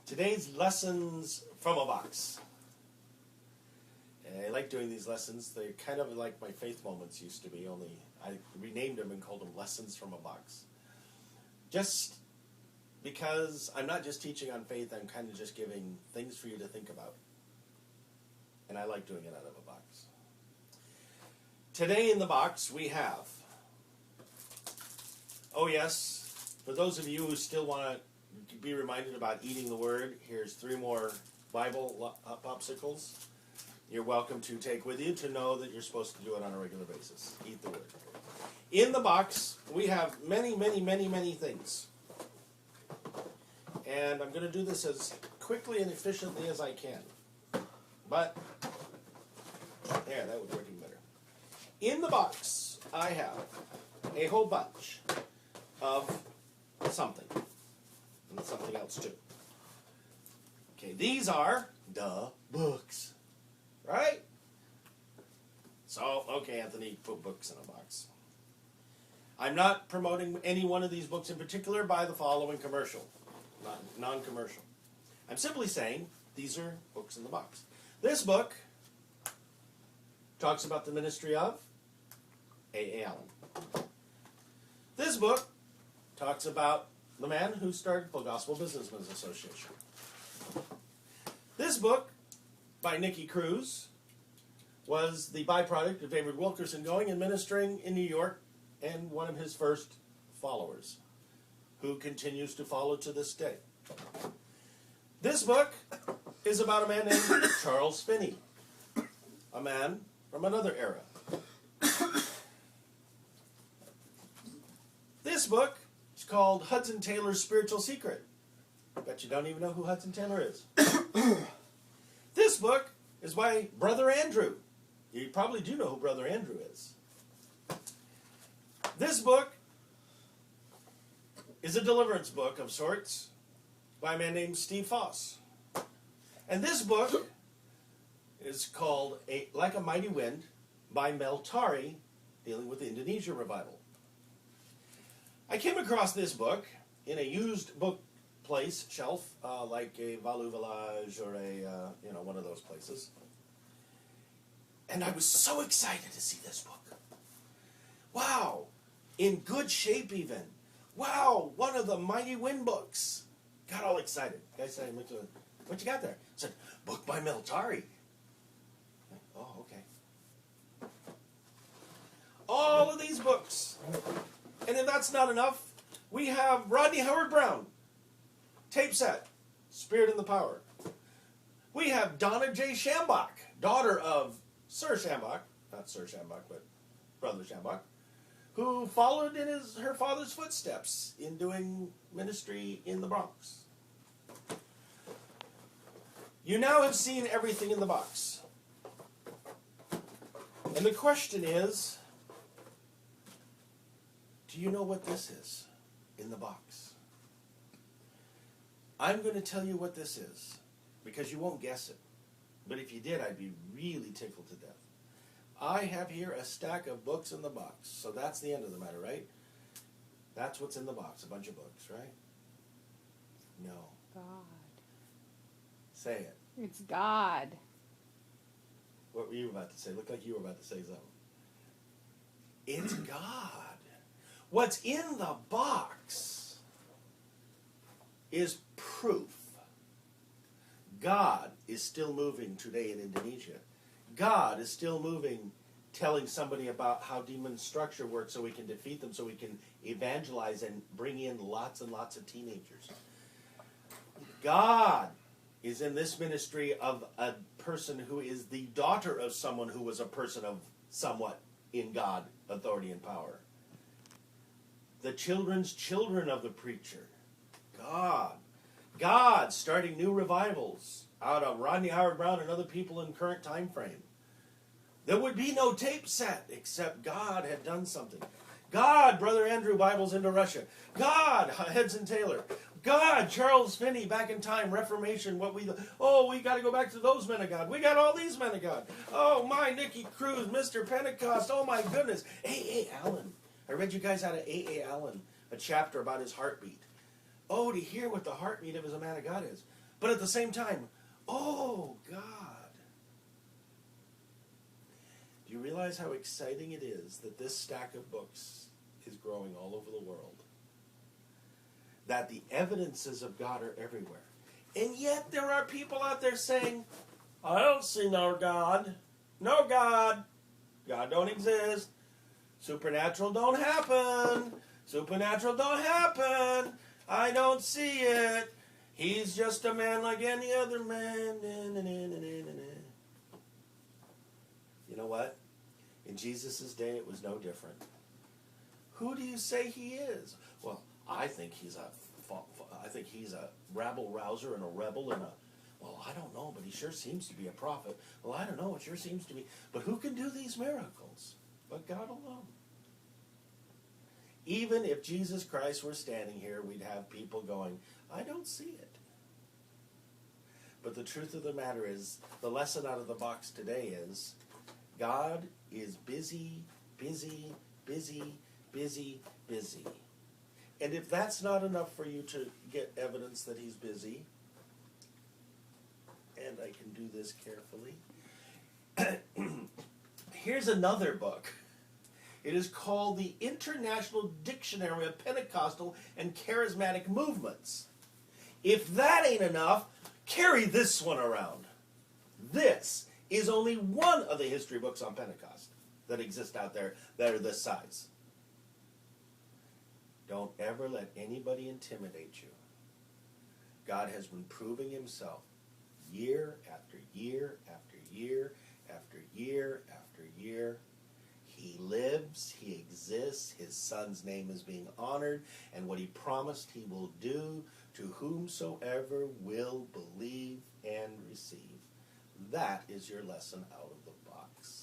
Today's lessons from a box. And I like doing these lessons. They're kind of like my faith moments used to be, only I renamed them and called them lessons from a box. Just because I'm not just teaching on faith, I'm kind of just giving things for you to think about. And I like doing it out of a box. Today in the box we have, oh yes, for those of you who still want to be reminded about eating the Word, here's 3 more Bible popsicles. You're welcome to take with you to know that you're supposed to do it on a regular basis. Eat the Word. In the box, we have many things. And I'm going to do this as quickly and efficiently as I can. But, there, that was working better. In the box, I have a whole bunch of something. And something else too. Okay, these are the books. Right? So, okay, Anthony, put books in a box. I'm not promoting any one of these books in particular by the following commercial. Non-commercial. I'm simply saying these are books in the box. This book talks about the ministry of A.A. Allen. This book talks about the man who started Full Gospel Businessmen's Association. This book by Nicky Cruz was the byproduct of David Wilkerson going and ministering in New York, and one of his first followers, who continues to follow to this day. This book is about a man named Charles Finney, a man from another era. This book is called Hudson Taylor's Spiritual Secret. I bet you don't even know who Hudson Taylor is. This book is by Brother Andrew. You probably do know who Brother Andrew is. This book is a deliverance book of sorts by a man named Steve Foss. And this book is called Like a Mighty Wind by Mel Tari, dealing with the Indonesia revival. I came across this book in a used book place shelf, like a Valu Village or a one of those places. And I was so excited to see this book. Wow, in good shape even. Wow, one of the Mighty Wind books. Got all excited. Guy said, "What you got there?" I said, "Book by Mel Tari." Oh, okay. All of these books. And if that's not enough, we have Rodney Howard-Browne, tape set, Spirit and the Power. We have Donna J. Schambach, daughter of Sir Schambach, not Sir Schambach, but Brother Schambach, who followed in her father's footsteps in doing ministry in the Bronx. You now have seen everything in the box. And the question is, do you know what this is in the box? I'm going to tell you what this is, because you won't guess it. But if you did, I'd be really tickled to death. I have here a stack of books in the box. So that's the end of the matter, right? That's what's in the box, a bunch of books, right? No. God. Say it. It's God. What were you about to say? Looked like you were about to say something. It's God. What's in the box is proof. God is still moving today in Indonesia. God is still moving, telling somebody about how demon structure works so we can defeat them, so we can evangelize and bring in lots and lots of teenagers. God is in this ministry of a person who is the daughter of someone who was a person of somewhat in God, authority and power. The children's children of the preacher. God. God starting new revivals out of Rodney Howard-Browne and other people in current time frame. There would be no tape set except God had done something. God, Brother Andrew, Bibles into Russia. God, Hudson Taylor. God, Charles Finney, back in time, Reformation, we got to go back to those men of God. We got all these men of God. Oh, my, Nicky Cruz, Mr. Pentecost, oh my goodness. A.A. Allen. I read you guys out of A.A. Allen, a chapter about his heartbeat. Oh, to hear what the heartbeat of his man of God is. But at the same time, oh, God. Do you realize how exciting it is that this stack of books is growing all over the world? That the evidences of God are everywhere. And yet there are people out there saying, I don't see no God. No God. God don't exist. Supernatural don't happen. Supernatural don't happen. I don't see it. He's just a man like any other man. You know what? In Jesus' day, it was no different. Who do you say he is? Well, I think he's a rabble rouser and a rebel and a, well, I don't know, but he sure seems to be a prophet. Well, I don't know, it sure seems to be. But who can do these miracles? But God alone. Even if Jesus Christ were standing here, we'd have people going, I don't see it. But the truth of the matter is, the lesson out of the box today is, God is busy, busy, busy, busy, busy. And if that's not enough for you to get evidence that he's busy, and I can do this carefully, here's another book. It is called the International Dictionary of Pentecostal and Charismatic Movements. If that ain't enough, carry this one around. This is only one of the history books on Pentecost that exist out there that are this size. Don't ever let anybody intimidate you. God has been proving himself year after year after year after year after year. He lives, he exists, his son's name is being honored, and what he promised he will do to whomsoever will believe and receive. That is your lesson out of the box.